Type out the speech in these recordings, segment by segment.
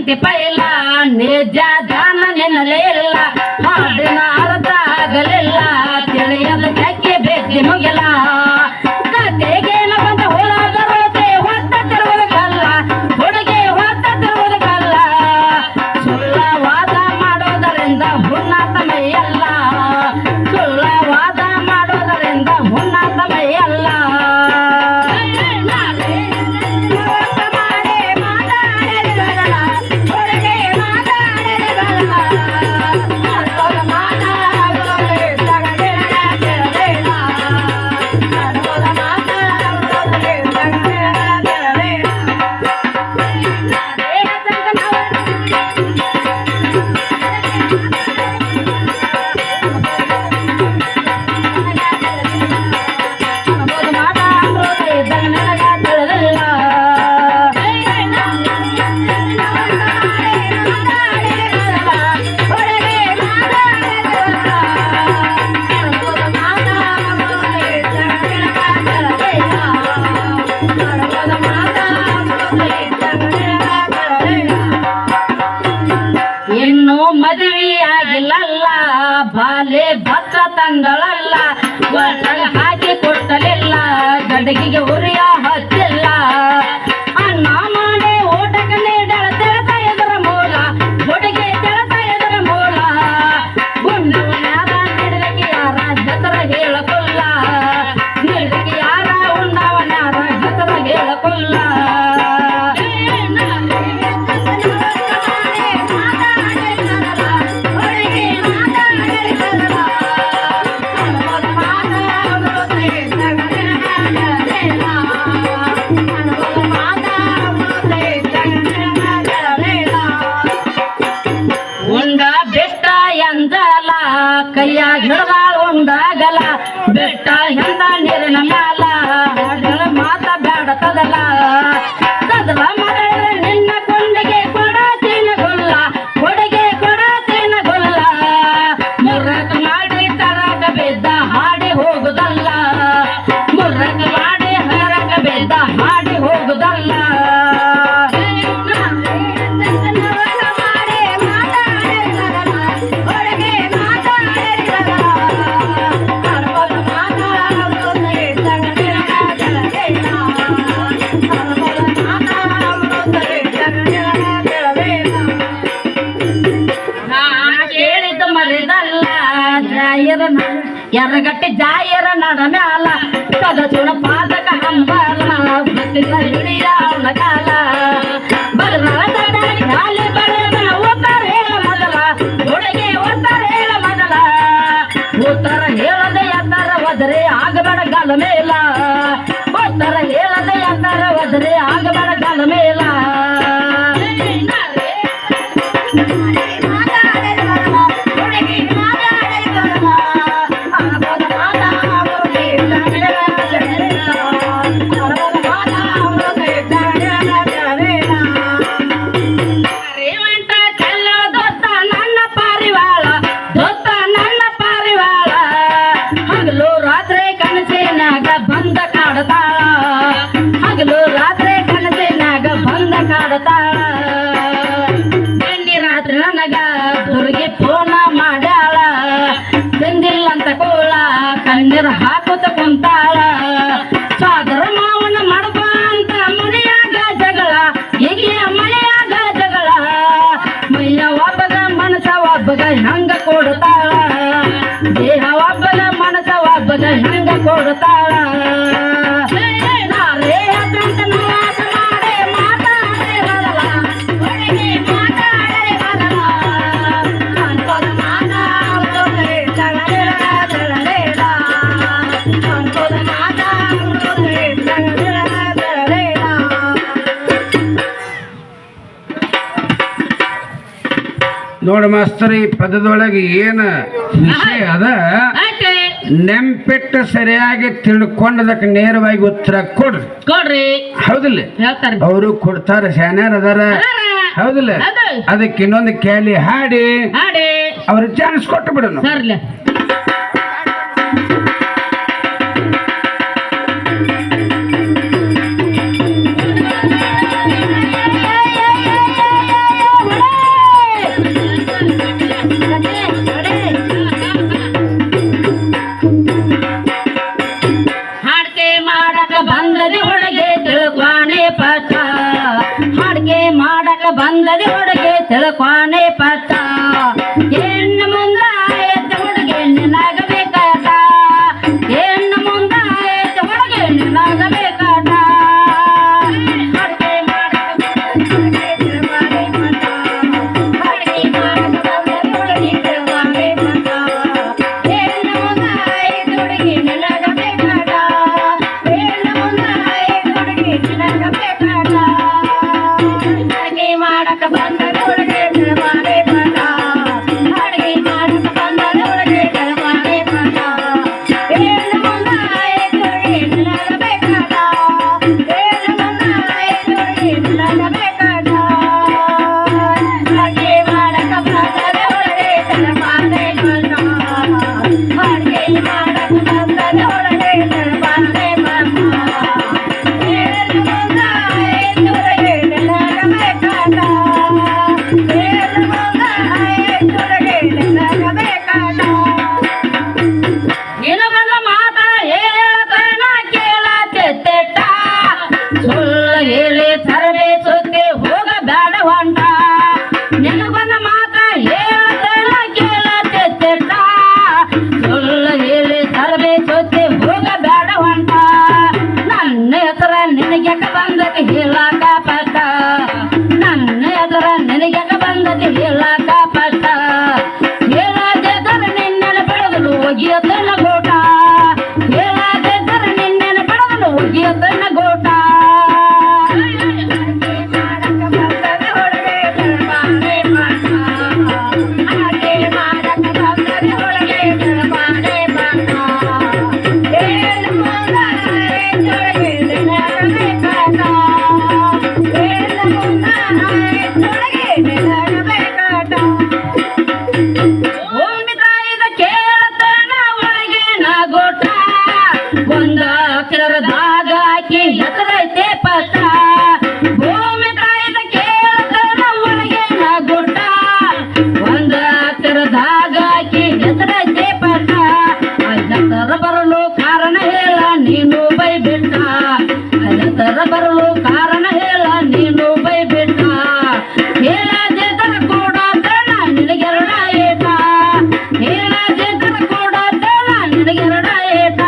ಎಂಟಿ ಪೈಲ ನಿಜ ಧ್ಯಾನ ನಿನ್ನಲಿಲ್ಲ ಹಾಡಿನ ಅರ್ಥ ಆಗಲಿಲ್ಲ ತಿಳಿಯದ ಕೆಕ್ಕೆ ಬೆದ್ದಿ ಮುಗಿಲ ಕತೆಗೇನ ಬಂದ ಹುಳದ ರೋತೆ ಹೊತ್ತ ತಿರುವುದು ಕಲ್ಲ ಹುಡುಗಿ ಹೊತ್ತ ತಿರುವುದು ಕಲ್ಲ ಸುಳ್ಳವಾದ ಮಾಡೋದರಿಂದ ಹುಣ್ಣಾತ ಮೈಯಲ್ಲ ಸುಳ್ಳವಾದ ಮಾಡೋದರಿಂದ ಹುಣ್ಣಾತ ಮೈಯಲ್ಲ ಇನ್ನು ಮದುವೆಯಾಗಿಲ್ಲಲ್ಲ ಬಾಲೆ ಭದ್ರ ತಂಗಳಲ್ಲ ಒಳಗ ಹಾಕಿ ಕೊಟ್ಟಲಿಲ್ಲ ಗಡಗಿಗೆ ಉರಿಯ ಹಚ್ಚಿಲ್ಲ ಅನ್ನ ಮಾಡಿ ಊಟಕ್ಕೆ ನೀಡಳ ತೆಳತ ಎದರ ಮೂಲ ಹುಡುಗಿ ತೆಳತ ಎದರ ಮೂಲ ಗುಂಡವನ ಯಾರ ನೀಡಲಿಕ್ಕೆ ಯಾರ ಜತರ ಹೇಳಕೊಲ್ಲ ನೀಡಲಿಕ್ಕೆ ಯಾರ ಉಂಡವನ ಯಾರ ಜತರ ಹೇಳಕೊಲ್ಲ ಉಂಡ ಬೆಟ್ಟ ಎಂದಲ ಕೈಯಾಗ ಹಿಡ್ದಾಳ ಉಂಡಾಗಲ ಬೆಟ್ಟ ಹೆಂದ ನೀರಿನ ಮ್ಯಾಲ ಹಾಡಳ ಮಾತ ಬ್ಯಾಡತದಲ್ಲ ಕದಲ ಮಾಡಿದ್ರೆ ನಿನ್ನ ಕೊಂಡಿಗೆ ಕೊಡತೀನ ಗೊಲ್ಲ ಕೊಡುಗೆ ಕೊಡತೀನ ಗೊಲ್ಲ ಮುರ್ರಕ ಮಾಡಿ ತರಕ ಬಿದ್ದ ಹಾಡಿ ಹೋಗುದಲ್ಲ ಮುರ್ರಕ ಮಾಡಿ ಹರಕ ಬಿದ್ದ ಹಾಡಿ ಹೋಗುದಲ್ಲ ಎರಗಟ್ಟಿ ಜಾಯರ ನಡ ಮ್ಯಾಲ ಕದ ಚುಣ ಪಾದಕ ಹಂಬಲ ಭಕ್ತಿಗಳ ಹಿಡಿಯ ಅವನ ಕಾಲ ಬದಲ ಗಾಲಿ ಬರೆದ ಉತ್ತರ ಹೇಳ ಮೊದಲ ಹುಡುಗಿ ಉತ್ತರ ಹೇಳ ಮೊದಲ ಉತ್ತರ ಹೇಳದೆ ಎತ್ತರ ಒದರೆ ಆಗಬೇಡ ಗಲ ಮೇಲ ಉತ್ತರ ಹೇಳದೆ ಎತ್ತರ ಒದರೆ ಆಗಬೇಡ ಗಲ ಮೇಲ ಬಂದ ಕಾಡತಾಳ ಹಗಲು ರಾತ್ರಿ ಕನಸಿನಾಗ ಬಂದ ಕಾಡತಾಳ ಬೆನ್ನಿ ರಾತ್ರಿ ನನಗ ದುರ್ಗಿ ಫೋನ ಮಾಡ್ಯಾಳ ಬಂದಿಲ್ಲ ಅಂತ ಕೋಳ ಕಣ್ಣೀರ ಹಾಕುತ್ತ ಕುಂತಾಳ ಸಾದರ ಮಾವನ ಮಾಡ್ಬ ಅಂತ ಮನೆಯಾಗ ಜಗಳ ಹೀಗೆ ಮನೆಯಾಗ ಜಗಳ ಮೈಯ ಒಬ್ಬಗ ಮನಸ ಒಬ್ಬಗ ಹಂಗ ಕೊಡ್ತಾಳ ದೇಹ ಒಬ್ಬಗ ಮನಸ ಒಬ್ಬಗ ಹಂಗ ಕೊಡ್ತಾಳ ನೋಡ ಮಾಸ್ತರ್, ಈ ಪದದೊಳಗೆ ಏನ ವಿಷಯ ಅದ ನೆಂಪಿಟ್ಟು ಸರಿಯಾಗಿ ತಿಳ್ಕೊಂಡದಕ್ಕೆ ನೇರವಾಗಿ ಉತ್ತರ ಕೊಡ್ರಿ. ಹೌದಿಲ್ಲ? ಅವರು ಕೊಡ್ತಾರ, ಶಾನ್ಯಾರ ಅದಾರ. ಹೌದಿಲ್ಲ? ಅದಕ್ಕೆ ಇನ್ನೊಂದು ಕ್ಯಾಲಿ ಹಾಡಿ ಅವ್ರಿಗೆ ಚಾನ್ಸ್ ಕೊಟ್ಟು ಬಿಡೋಣ. ಹೇಳಿ ತರಬೇ ಸುದ್ದಿ ಹೋಗ ಬೇಡ ಹೊಂಟ ನಿನಗೊಂದ ಮಾತ ಹೇಳತನ ಕೇಳತೆತ್ತ ಸುಳ್ಳು ಹೇಳಿ ತರಬೇ ಸುದ್ದಿ ಹೋಗ ಬೇಡ ಹೊಂಟ ನನ್ನ ಹೆಸರ ನಿನಗ್ಯಾಕ ಬಂದತಿ ಹೇಳಾಕ ಪಟ್ಟ ನನ್ನ ಹೆಸರ ನಿನಗ್ಯಾಕ ಬಂದತಿ ಹೇಳಾಕ ಪಟ್ಟ ಹೇಳದಿದ್ದರೆ ನಿನ್ನೆನ ಬೆಳೆದಲು ಒಗಿಯತನ ಗೋಟ ಹೇಳದಿದ್ದರೆ ನಿನ್ನೆನ ಬೆಳೆದಲು ಒಗಿಯತನ ಗೋಟ ಭೂಮಿ ತಾಯಿದ ಕೇಳತನ ಒಳಗಿನ ಗೋಟ ಒಂದು ಅಕ್ಷರದಾಗ ಹಾಕಿ ಹೆಸರೈತೆ ಪಟ್ಟ ಭೂಮಿ ತಾಯಿದ ಕೇಳತನ ಒಳಗಿನ ಗೋಟ ಒಂದು ಅಕ್ಷರದಾಗ ಹಾಕಿ ಹೆಸರೈತೆ ಪಟ್ಟ ಹೆಸರ ಬರಲು ಕಾರಣ ಹೇಳ ನೀನು ಬೈಬಿಟ್ಟ ಹೆಸರ ಬರಲು ಕಾರಣ ಹೇಳ ನೀನು ಬೈಬಿಟ್ಟ ಹೇಳದಿದ್ದರೆ ಕೂಡ ನಿನಗೆರಡ ಏಟ ಹೇಳದಿದ್ದರೆ ಕೂಡ ನಿನಗೆರಡ ಏಟ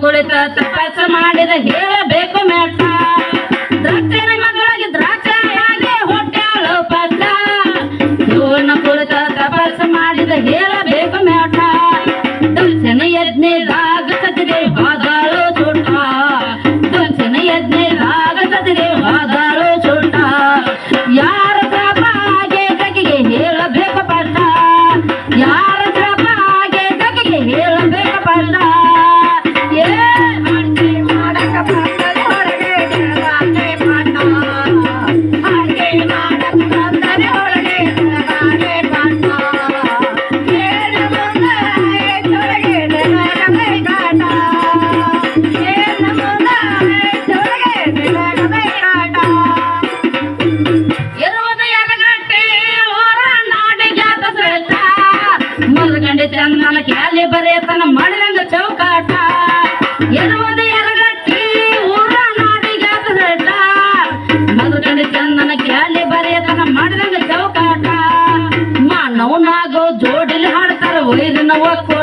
ಕುಳಿತ ತಪಸ್ಸು ಮಾಡಿದ ಹೇಳಬೇಕು ಮೆಟ್ಟ ದ್ರಾಕ್ಷನ ಮಗಳಾಗಿ ದ್ರಾಕ್ಷಾಗಿ ಹೊಟ್ಟಾಳು ಪಟ್ಟ ಇವನ್ನ ಕುಳಿತ ತಪಸ್ಸು ಮಾಡಿದ ಹೇಳಬೇಕು ಮೆಟ್ಟ ದುಲ್ಸನ ಯಜ್ಞದಾಗ ಸತಿದೆ ಹಾದಾಳು ಸುಟ್ಟ ದುಲ್ಸನ ಯಜ್ಞದಾಗ ಸತಿದೆ ಹಾದಾಳು ಸುಟ್ಟ ಯಾರ ಶಾಪ ಹಾಗೆ ಜಗಿಗೆ ಹೇಳಬೇಕು ಪಟ್ಟ ಯಾರ ಶಾಪ ಹಾಗೆ ಜಗಿಗೆ ಹೇಳಬೇಕು ಪಟ್ಟ ಚಂದನ ಕ್ಯಾಲಿ ಬರೆಯತನ ಮಾಡಿದಂಗ ಚೌಕಾಟ ಎನ್ನುವುದು ಎರಗಟ್ಟಿ ಊರ ನಾಡಿಗಾತ ಸೆಟ್ಟ ಮಧುಕಂಡಿ ಚಂದನ ಕ್ಯಾಲಿ ಬರೆಯತನ ಮಾಡಿದಂಗ ಚೌಕಾಟ ಮಾನವನಾಗೋ ಜೋಡಿಲಿ ಹಾಡ್ತಾರ ವೈರಿನ ಒಕ್ಕು